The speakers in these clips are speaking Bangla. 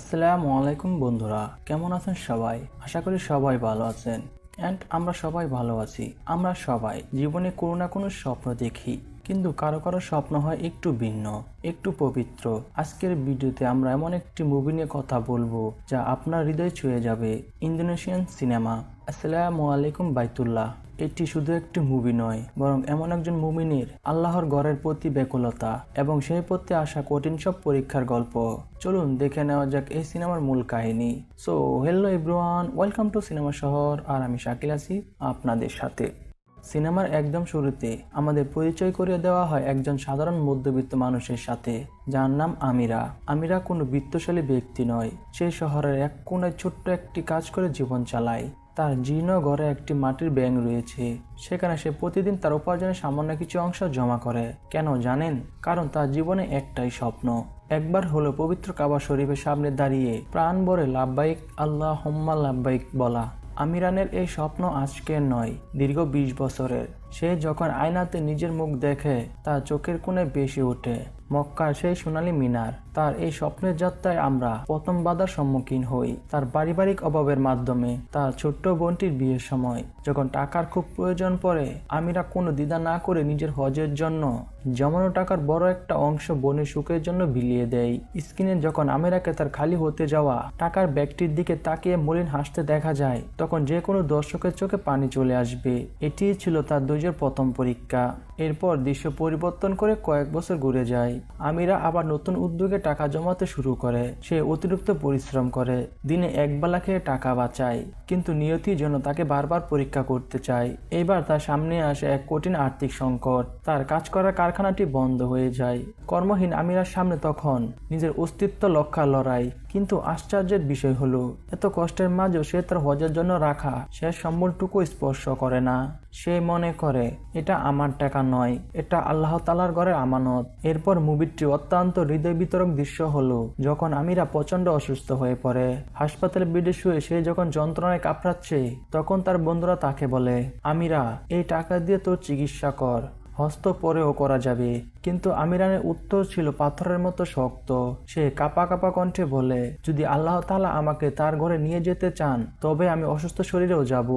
আসসালামু আলাইকুম বন্ধুরা, কেমন আছেন সবাই? আশা করি সবাই ভালো আছেন। আমরা সবাই ভালো আছি। আমরা সবাই জীবনে কোনো না কোনো স্বপ্ন দেখি, কিন্তু কারো কারো স্বপ্ন হয় একটু ভিন্ন, একটু পবিত্র। আজকের ভিডিওতে আমরা এমন একটি মুভি নিয়ে কথা বলবো যা আপনার হৃদয় ছুঁয়ে যাবে। ইন্দোনেশিয়ান সিনেমা আসসালামু আলাইকুম বাইতুল্লাহ। এটি শুধু একটি মুভি নয়, বরং এমন একজন মুমিনের আল্লাহর ঘরের প্রতি ব্যাকুলতা এবং সেই প্রতি আসা কঠিন সব পরীক্ষার গল্প। চলুন দেখে নেওয়া যাক এই সিনেমার মূল কাহিনী। So hello everyone, welcome to cinema শহর। আর আমি শাকিল আছি আপনাদের সাথে। সিনেমার একদম শুরুতে আমাদের পরিচয় করিয়ে দেওয়া হয় একজন সাধারণ মধ্যবিত্ত মানুষের সাথে, যার নাম আমিরা। আমিরা কোনো বিত্তশালী ব্যক্তি নয়। সেই শহরের এক কোণায় ছোট্ট একটি কাজ করে জীবন চালায়। তার জীর্ণ ঘরে একটি মাটির ব্যাংক রয়েছে। সেখানে সে প্রতিদিন তার উপার্জনের সামান্য কিছু অংশ জমা করে। কেন জানেন? কারণ তার জীবনে একটাই স্বপ্ন, একবার হলো পবিত্র কাবা শরীফের সামনে দাঁড়িয়ে প্রাণ ভরে লাব্বাইক আল্লাহুম্মা লাব্বাইক বলা। আমিরানের এই স্বপ্ন আজকের নয়, দীর্ঘ 20 বছরের। সে যখন আয়নাতে নিজের মুখ দেখে, তার চোখের কোণে ভেসে ওঠে মক্কার সেই সোনালী মিনার। তার এই স্বপ্নের যাত্রায় আমরা প্রথম বাধার সম্মুখীন হই তার পারিবারিক অভাবের মাধ্যমে। তার ছোট্ট বোনটির বিয়ের সময় যখন টাকার খুব প্রয়োজন পড়ে, আমিরা কোনো দ্বিধা না করে নিজের হজের জন্য জমানো টাকার বড় একটা অংশ বোনের সুখের জন্য বিলিয়ে দেয়। স্ক্রিনে যখন আমিরাকে তার খালি হতে যাওয়া টাকার ব্যাগটির দিকে তাকিয়ে মলিন হাসতে দেখা যায়, তখন যে কোনো দর্শকের চোখে পানি চলে আসবে। এটিই ছিল তার ধৈর্যের প্রথম পরীক্ষা। এরপর দৃশ্য পরিবর্তন করে কয়েক বছর ঘুরে যায়। আমিরা আবার নতুন উদ্যোগে টাকা জমাতে শুরু করে। সে অতিরিক্ত পরিশ্রম করে, দিনে একবেলা খেয়ে টাকা বাঁচায়, কিন্তু নিয়তি যেন তাকে বারবার পরীক্ষা করতে চায়। এবার তার সামনে আসে এক কঠিন আর্থিক সংকট। তার কাজ করার কারখানাটি বন্ধ হয়ে যায়। কর্মহীন আমিরার সামনে তখন নিজের অস্তিত্ব রক্ষার লড়াই। কিন্তু আশ্চর্যের বিষয় হলো, এত কষ্টের মাঝেও সে তার হজের জন্য রাখা শেষ সম্বলটুকু স্পর্শ করে না। সে মনে করে, এটা আমার টাকা নয়, এটা আল্লাহ তাআলার ঘরের আমানত। এরপর মুভিটি অত্যন্ত হৃদয় বিতরক দৃশ্য হলো যখন আমিরা প্রচন্ড অসুস্থ হয়ে পড়ে। হাসপাতালে বেডে শুয়ে সে যখন যন্ত্রণায় কাঁপড়াচ্ছে, তখন তার বন্ধুরা তাকে বলে, আমিরা, এই টাকা দিয়ে তোর চিকিৎসা কর, হস্ত পরেও করা যাবে। কিন্তু আমিরানের উত্তর ছিল পাথরের মতো শক্ত। সে কাঁপা কাঁপা কণ্ঠে বলে, যদি আল্লাহ তাআলা আমাকে তার ঘরে নিয়ে যেতে চান, তবে আমি অসুস্থ শরীরেও যাব।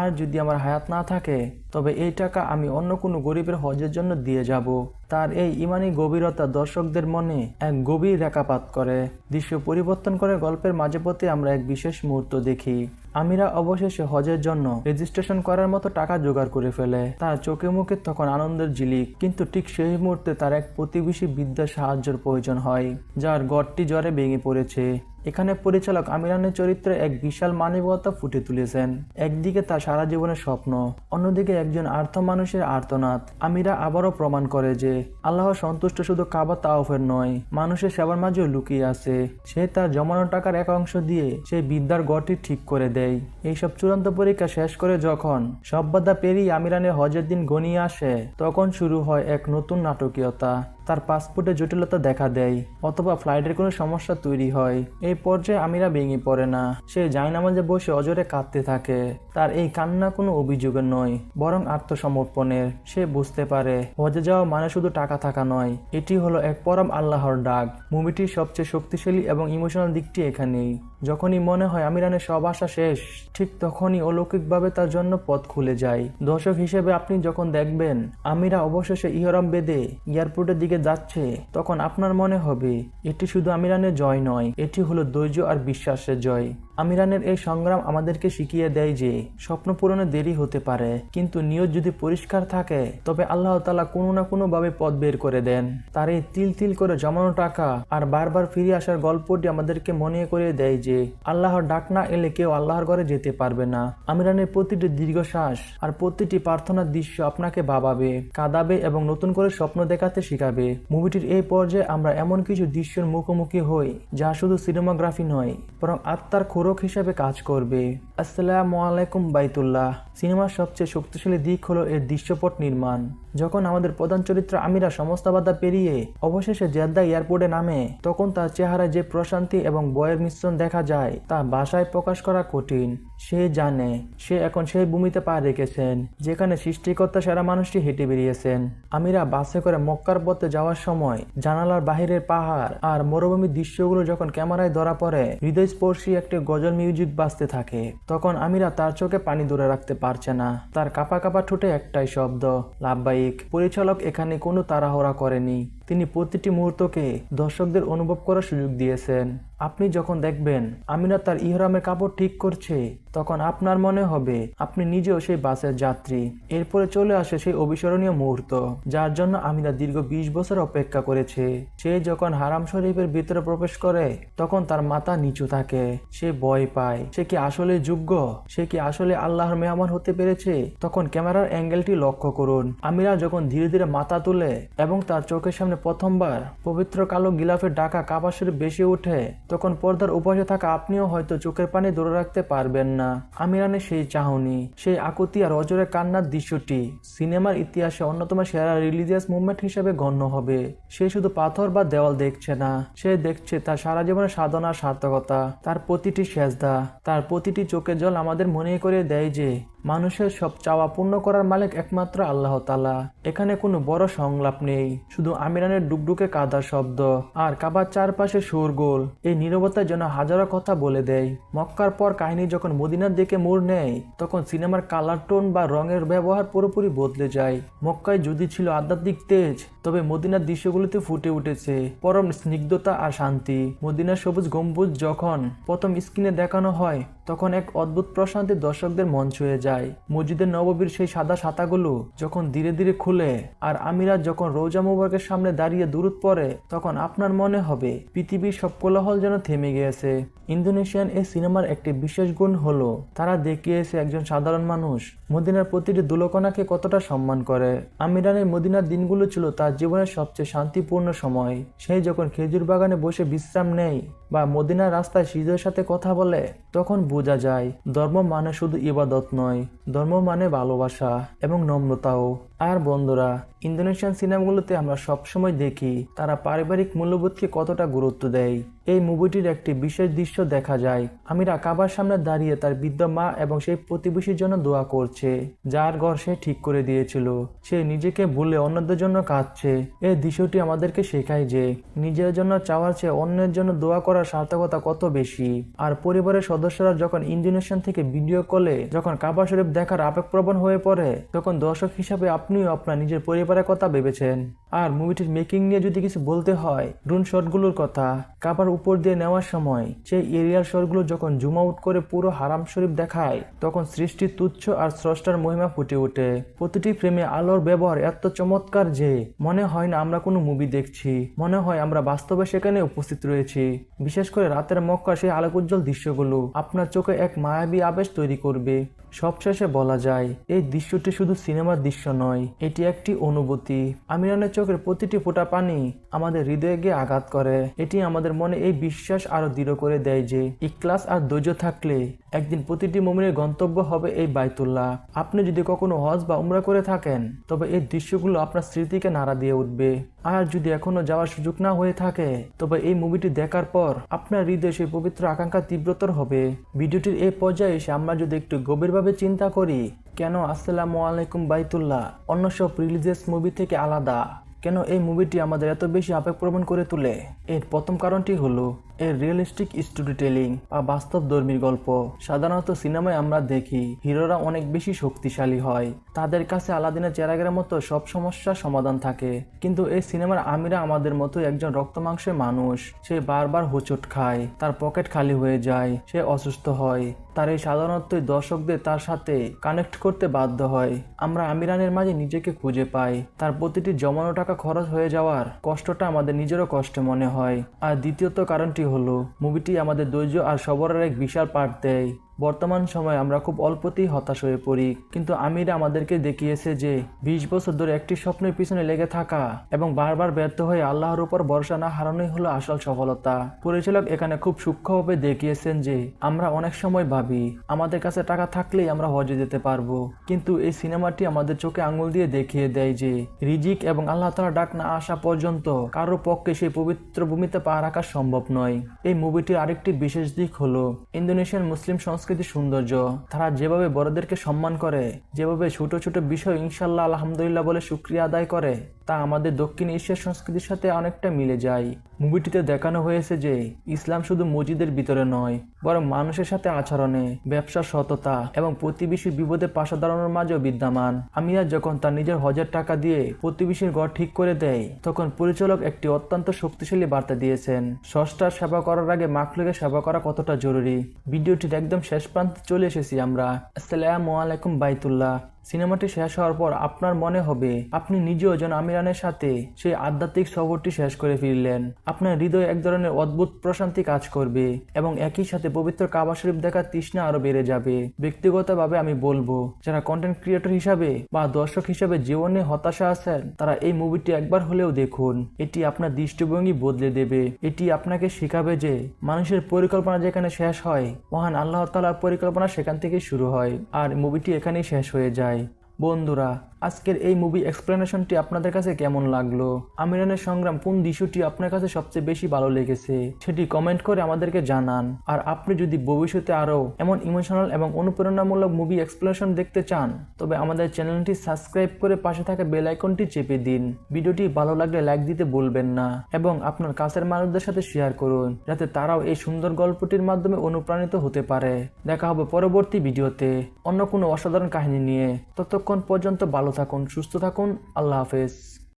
আর যদি আমার হায়াত না থাকে, তবে এই টাকা আমি অন্য কোনো গরিবের হজের জন্য দিয়ে যাব। তার এই ইমানি গভীরতা দর্শকদের মনে এক গভীর রেখাপাত করে। দৃশ্য পরিবর্তন করে গল্পের মাঝে পথে আমরা এক বিশেষ মুহূর্ত দেখি। আমিরা অবশেষে হজের জন্য রেজিস্ট্রেশন করার মতো টাকা জোগাড় করে ফেলে। তার চোখে মুখে তখন আনন্দের ঝিলিক। কিন্তু ঠিক সেই মুহূর্তে তার এক প্রতিবেশী বৃদ্ধার সাহায্যের প্রয়োজন হয়, যার ঘরটি জ্বরে ভেঙে পড়েছে। এখানে পরিচালক আমিরানের চরিত্রে এক বিশাল মানবিকতা ফুটে তুলেছেন। একদিকে তার সারা জীবনের স্বপ্ন, অন্যদিকে একজন আর্ত মানুষের আর্তনাদ। আমিরা আবারও প্রমাণ করে যে আল্লাহ সন্তুষ্ট শুধু কাবা তাওয়াফের নয়, মানুষের সেবার মাঝেও লুকিয়ে আছে। সে তার জমানো টাকার এক অংশ দিয়ে সেই বিদ্যার গড়টি ঠিক করে দেয়। এইসব চূড়ান্ত পরীক্ষা শেষ করে যখন সব বাধা পেরিয়ে আমিরানের হজের দিন ঘনিয়ে আসে, তখন শুরু হয় এক নতুন নাটকীয়তা। তার পাসপোর্টে জটিলতা দেখা দেয়, অথবা ফ্লাইটের কোনো সমস্যা তৈরি হয়। এই পর্যায়ে আমিরা ভেঙে পড়ে না। সে জায়নামাজে বসে অজরে কাঁদতে থাকে। তার এই কান্না কোনো অভিযোগের নয়, বরং আত্মসমর্পণের। সে বুঝতে পারে হজে যাওয়া মানে শুধু টাকা থাকা নয়, এটি হলো এক পরম আল্লাহর ডাক। মুভিটির সবচেয়ে শক্তিশালী এবং ইমোশনাল দিকটি এখানেই। যখনই মনে হয় আমিরানের সব আশা শেষ, ঠিক তখনই অলৌকিকভাবে তার জন্য পথ খুলে যায়। দর্শক হিসেবে আপনি যখন দেখবেন আমিরা অবশেষে ইহরাম বেঁধে এয়ারপোর্টের দিকে যাচ্ছে, তখন আপনার মনে হবে এটি শুধু আমিরানের জয় নয়, এটি হলো ধৈর্য আর বিশ্বাসের জয়। আমিরানের এই সংগ্রাম আমাদেরকে শিখিয়ে দেয় যে স্বপ্ন পূরণে দেরি হতে পারে, কিন্তু নিয়ত যদি পরিষ্কার থাকে, তবে আল্লাহ তাআলা কোনো না কোনো ভাবে পথ বের করে দেন। তার এই তিল তিল করে জমানো টাকা আর বারবার ফিরে আসার গল্পটি আমাদেরকে মনে করে দেয় যে আল্লাহর ডাক না এলে কেউ আল্লাহর ঘরে যেতে পারবে না। আমিরানের প্রতিটি দীর্ঘশ্বাস আর প্রতিটি প্রার্থনার দৃশ্য আপনাকে ভাবাবে, কাঁদাবে এবং নতুন করে স্বপ্ন দেখাতে শিখাবে। মুভিটির এই পর্যায়ে আমরা এমন কিছু দৃশ্যের মুখোমুখি হই যা শুধু সিনেমাগ্রাফি নয়, বরং আত্মার ক্ষোভ পূরক হিসেবে কাজ করবে। আসসালামু আলাইকুম বাইতুল্লাহ। সিনেমার সবচেয়ে শক্তিশালী দিক হলো এর দৃশ্যপট নির্মাণ। যখন আমাদের প্রধান চরিত্র আমিরা সমস্ত বাধা পেরিয়ে অবশেষে জেদ্দা এয়ারপোর্টে নামে, তখন তার চেহারায় যে প্রশান্তি এবং ভয়ের মিশ্রণ দেখা যায় তা ভাষায় প্রকাশ করা কঠিন। সে জানে সে এখন সেই ভূমিতে পা রেখেছেন যেখানে সৃষ্টিকর্তা সেরা মানুষটি হেঁটে বেরিয়েছেন। আমিরা বাসে করে মক্কার পথে যাওয়ার সময় জানালার বাহিরের পাহাড় আর মরুভূমির দৃশ্যগুলো যখন ক্যামেরায় ধরা পড়ে, হৃদয়স্পর্শী একটি গজল মিউজিক বাজতে থাকে, তখন আমিরা তার চোখে পানি ধরে রাখতে পারছে না। তার কাঁপা কাঁপা ঠোঁটে একটাই শব্দ, লাব্বাইক। পরিচালক এখানে কোনো তাড়াহুড়া করেনি। তিনি প্রতিটি মুহূর্তকে দর্শকদের অনুভব করার সুযোগ দিয়েছেন। আপনি যখন দেখবেন আমিরা তার ইহরামের কাপড় ঠিক করছে, তখন আপনার মনে হবে আপনি নিজেও সেই বাসের যাত্রী। এরপরে চলে আসে সেই অবিস্মরণীয় মুহূর্ত যার জন্য আমিরা দীর্ঘ 20 বছর অপেক্ষা করেছে। সে যখন হারাম শরীফের ভিতরে প্রবেশ করে, তখন তার মাথা নিচু থাকে। সে ভয় পায়, সে কি আসলে যোগ্য, সে কি আসলে আল্লাহর মেহমান হতে পেরেছে। তখন ক্যামেরার অ্যাঙ্গেলটি লক্ষ্য করুন। আমিরা যখন ধীরে ধীরে মাথা তুলে এবং তার চোখের সামনে প্রথমবার পবিত্র কালো গিলাফের ঢাকা কাবা শরীফ বেশি ওঠে, তখন পর্দার উপাসে থাকা আপনিও হয়তো চোখের পানি ধরে রাখতে পারবেন না। আমিরানের সেই চাহনি, সেই আকুতি আর অজরে কান্নার দৃশ্যটি সিনেমার ইতিহাসে অন্যতম সেরা রিলিজিয়াস মুভমেন্ট হিসেবে গণ্য হবে। সে শুধু পাথর বা দেওয়াল দেখছে না, সে দেখছে তার সারা জীবনের সাধনার সার্থকতা। তার প্রতিটি সেজদা, তার প্রতিটি চোখের জল আমাদের মনে করে দেয় যে মানুষের সব চাওয়া পূর্ণ করার মালিক একমাত্র আল্লাহ তাআলা। এখানে কোনো বড় সংলাপ নেই, শুধু আমিরানের ডুকডুকে কাদার শব্দ আর কাবার চারপাশে শোরগোল। এই নীরবতার জন্য হাজারো কথা বলে দেয়। মক্কার পর কাহিনী যখন মদিনার দিকে মোড় নেয়, তখন সিনেমার কালার টোন বা রঙের ব্যবহার পুরোপুরি বদলে যায়। মক্কায় যদি ছিল আধ্যাত্মিক তেজ, তবে মদিনার দৃশ্যগুলোতে ফুটে উঠেছে পরম স্নিগ্ধতা আর শান্তি। মদিনার সবুজ গম্বুজ যখন প্রথম স্ক্রিনে দেখানো হয়, তখন এক অদ্ভুত প্রশান্তি দর্শকদের মন ছুঁয়ে যায়। মসজিদের নববীর সেই সাদা ছাতাগুলো যখন ধীরে ধীরে খুলে আর আমিরা যখন রওজা মুবারকের সামনে দাঁড়িয়ে দুরূদ পড়ে, তখন আপনার মনে হবে পৃথিবীর সব কোলাহল যেন থেমে গিয়েছে। ইন্দোনেশিয়ান এই সিনেমার একটি বিশেষ গুণ হলো তারা দেখিয়েছে একজন সাধারণ মানুষ মদিনার প্রতিটি দুলকণাকে কতটা সম্মান করে। আমিরানের মদিনার দিনগুলো ছিল তার জীবনের সবচেয়ে শান্তিপূর্ণ সময়। সে যখন খেজুর বাগানে বসে বিশ্রাম নেয় বা মদিনার রাস্তায় হৃদয়ের সাথে কথা বলে, তখন বোঝা যায় ধর্ম মানে শুধু ইবাদত নয়, ধর্ম মানে ভালোবাসা এবং নম্রতাও। আর বন্ধুরা, ইন্দোনেশিয়ান সিনেমাগুলোতে আমরা সবসময় দেখি তারা পারিবারিক মূল্যবোধকে কতটা গুরুত্ব দেয়। এই মুভিটির একটি বিশেষ দৃশ্য দেখা যায়। আমিরা কাবার সামনে দাঁড়িয়ে তার বৃদ্ধ মা এবং সেই প্রতিবেশীর জন্য দোয়া করছে যার ঘর সে ঠিক করে দিয়েছিল। সে নিজেকে ভুলে অন্যদের জন্য কাঁদছে। এই দৃশ্যটি আমাদেরকে শেখায় যে নিজের জন্য চাওয়ার চেয়ে অন্যের জন্য দোয়া করার সার্থকতা কত বেশি। আর পরিবারের সদস্যরা যখন ইন্দোনেশিয়ান থেকে ভিডিও কলে যখন কাবা শরীফ দেখার আবেগপ্রবণ হয়ে পড়ে, তখন দর্শক হিসাবে আপনিও আপনার নিজের পরিবারের কথা ভেবেছেন। আর মুভিটির মেকিং নিয়ে যদি কিছু বলতে হয়, ড্রোন শটগুলোর কথা। কাবার উপর দিয়ে নেওয়ার সময় সেই এরিয়াল শটগুলো যখন জুম আউট করে পুরো হারাম শরীফ দেখায়, তখন সৃষ্টির তুচ্ছ আর স্রষ্টার মহিমা ফুটে ওঠে। প্রতিটি ফ্রেমে আলোর ব্যবহার এত চমৎকার যে মনে হয় না আমরা কোনো মুভি দেখছি, মনে হয় আমরা বাস্তবে সেখানে উপস্থিত রয়েছি। বিশেষ করে রাতের মক্কা সেই আলোকোজ্জ্বল দৃশ্যগুলো আপনার চোখে এক মায়াবী আবেশ তৈরি করবে। সবশেষে বলা যায় এই দৃশ্যটি শুধু সিনেমার দৃশ্য নয়, এটি একটি অনুভূতি। আমিরানের চোখের প্রতিটি ফোঁটা পানি আমাদের হৃদয়ে গিয়ে আঘাত করে। এটি আমাদের মনে এই বিশ্বাস আরো দৃঢ় করে দেয় যে ইখলাস আর ধৈর্য থাকলে একদিন প্রতিটি মুমিনের গন্তব্য হবে এই বাইতুল্লাহ। আপনি যদি কখনো হজ বা উমরা করে থাকেন, তবে এই দৃশ্যগুলো আপনার স্মৃতিকে নাড়া দিয়ে উঠবে। আর যদি এখনো যাওয়ার সুযোগ না হয়ে থাকে, তবে এই মুভিটি দেখার পর আপনার হৃদয়ে সেই পবিত্র আকাঙ্ক্ষা তীব্রতর হবে। ভিডিওটির এই পর্যায়ে এসে আমরা যদি একটু গভীরভাবে চিন্তা করি, কেন আসসালামু আলাইকুম বাইতুল্লাহ অন্য সব রিলিজিয়াস মুভি থেকে আলাদা, কেন এই মুভিটি আমাদের এত বেশি আবেগপ্রবণ করে তোলে, এর প্রথম কারণটি হলো এর রিয়েলিস্টিক স্টোরি টেলিং বা বাস্তব ধর্মীর গল্প। সাধারণত সিনেমায় আমরা দেখি হিরোরা অনেক বেশি শক্তিশালী হয়, তাদের কাছে আলাদিনের চেরাগের মতো সব সমস্যার সমাধান থাকে। কিন্তু এই সিনেমার আমিরা আমাদের মতো একজন রক্ত মাংসের মানুষ। সে বারবার হোঁচট খায়, তার পকেট খালি হয়ে যায়, সে অসুস্থ হয়। তার এই সাধারণতই দর্শকদের তার সাথে কানেক্ট করতে বাধ্য হয়। আমরা আমিরানের মাঝে নিজেকে খুঁজে পাই। তার প্রতিটি জমানো টাকা খরচ হয়ে যাওয়ার কষ্টটা আমাদের নিজেরও কষ্ট মনে হয়। আর দ্বিতীয়ত কারণটি হলো মুভিটি আমাদের ধৈর্য আর সবরের এক বিশাল পাঠ দেয়। বর্তমান সময়ে আমরা খুব অল্পতেই হতাশ হয়ে পড়ি, কিন্তু আমিরা আমাদেরকে দেখিয়েছে যে 20 বছর ধরে একটি স্বপ্নের পিছনে লেগে থাকা এবং বারবার ব্যর্থ হয়ে আল্লাহর উপর ভরসা না হারানোই হলো আসল সফলতা। পরিচালক এখানে খুব সূক্ষ্মভাবে দেখিয়েছেন যে আমরা অনেক সময় ভাবি আমাদের কাছে টাকা থাকলেই আমরা হজে যেতে পারবো, কিন্তু এই সিনেমাটি আমাদের চোখে আঙুল দিয়ে দেখিয়ে দেয় যে রিজিক এবং আল্লাহ তাআলার ডাক না আসা পর্যন্ত কারো পক্ষে সেই পবিত্র ভূমিতে পা রাখা সম্ভব নয়। এই মুভিটির আরেকটি বিশেষ দিক হলো ইন্দোনেশিয়ান মুসলিম সংস্কৃতির সৌন্দর্য। তারা যেভাবে বড়দেরকে সম্মান করে, যেভাবে ছোট ছোট বিষয় ইনশাল্লাহ আলহামদুলিল্লাহ বলে শুকরিয়া আদায় করে, তা আমাদের দক্ষিণ এশিয়ার সংস্কৃতির সাথে অনেকটা মিলে যায়। মুভিটিতে দেখানো হয়েছে যে ইসলাম শুধু মসজিদের ভিতরে নয়, বরং মানুষের সাথে আচরণে, ব্যবসার সততা এবং প্রতিবেশীর বিপদে পাশে দাঁড়ানোর মাঝেও বিদ্যমান। আমিরা যখন তার নিজের হজের টাকা দিয়ে প্রতিবেশীর ঘর ঠিক করে দেয়, তখন পরিচালক একটি অত্যন্ত শক্তিশালী বার্তা দিয়েছেন। স্রষ্টার সেবা করার আগে মাখলুকের সেবা করা কতটা জরুরি। ভিডিওটির একদম শেষ প্রান্তে চলে এসেছি আমরা। আসসালামু আলাইকুম বাইতুল্লাহ। সিনেমাটি শেষ হওয়ার পর আপনার মনে হবে আপনি নিজেও যেন আমিরানের সাথে সেই আধ্যাত্মিক সফরটি শেষ করে ফিরলেন। আপনার হৃদয়ে এক ধরনের অদ্ভুত প্রশান্তি কাজ করবে এবং একই সাথে পবিত্র কাবা শরীফ দেখার তৃষ্ণা আরো বেড়ে যাবে। ব্যক্তিগতভাবে আমি বলবো, যারা কন্টেন্ট ক্রিয়েটর হিসাবে বা দর্শক হিসাবে জীবনে হতাশা আছেন, তারা এই মুভিটি একবার হলেও দেখুন। এটি আপনার দৃষ্টিভঙ্গি বদলে দেবে। এটি আপনাকে শেখাবে যে মানুষের পরিকল্পনা যেখানে শেষ হয়, মহান আল্লাহ তাআলার পরিকল্পনা সেখান থেকেই শুরু হয়, আর মুভিটি এখানেই শেষ হয়ে যায়। বন্ধুরা, আজকের এই মুভি এক্সপ্লেনেশনটি আপনাদের কাছে কেমন লাগলো? আমিরানের সংগ্রাম কোন দৃশ্যটি আপনার কাছে সবচেয়ে বেশি ভালো লেগেছে সেটি কমেন্ট করে আমাদেরকে জানান। আর আপনি যদি ভবিষ্যতে আরো এমন ইমোশনাল এবং অনুপ্রেরণামূলক মুভি এক্সপ্লেনেশন দেখতে চান, তবে আমাদের চ্যানেলটি সাবস্ক্রাইব করে পাশে থাকা বেল আইকনটি চেপে দিন। ভিডিওটি ভালো লাগলে লাইক দিতে ভুলবেন না এবং আপনার কাছের মানুষদের সাথে শেয়ার করুন, যাতে তারাও এই সুন্দর গল্পটির মাধ্যমে অনুপ্রাণিত হতে পারে। দেখা হবে পরবর্তী ভিডিওতে অন্য কোনো অসাধারণ কাহিনী নিয়ে। ততক্ষণ পর্যন্ত ভালো থাকুন, সুস্থ থাকুন। আল্লাহ হাফেজ।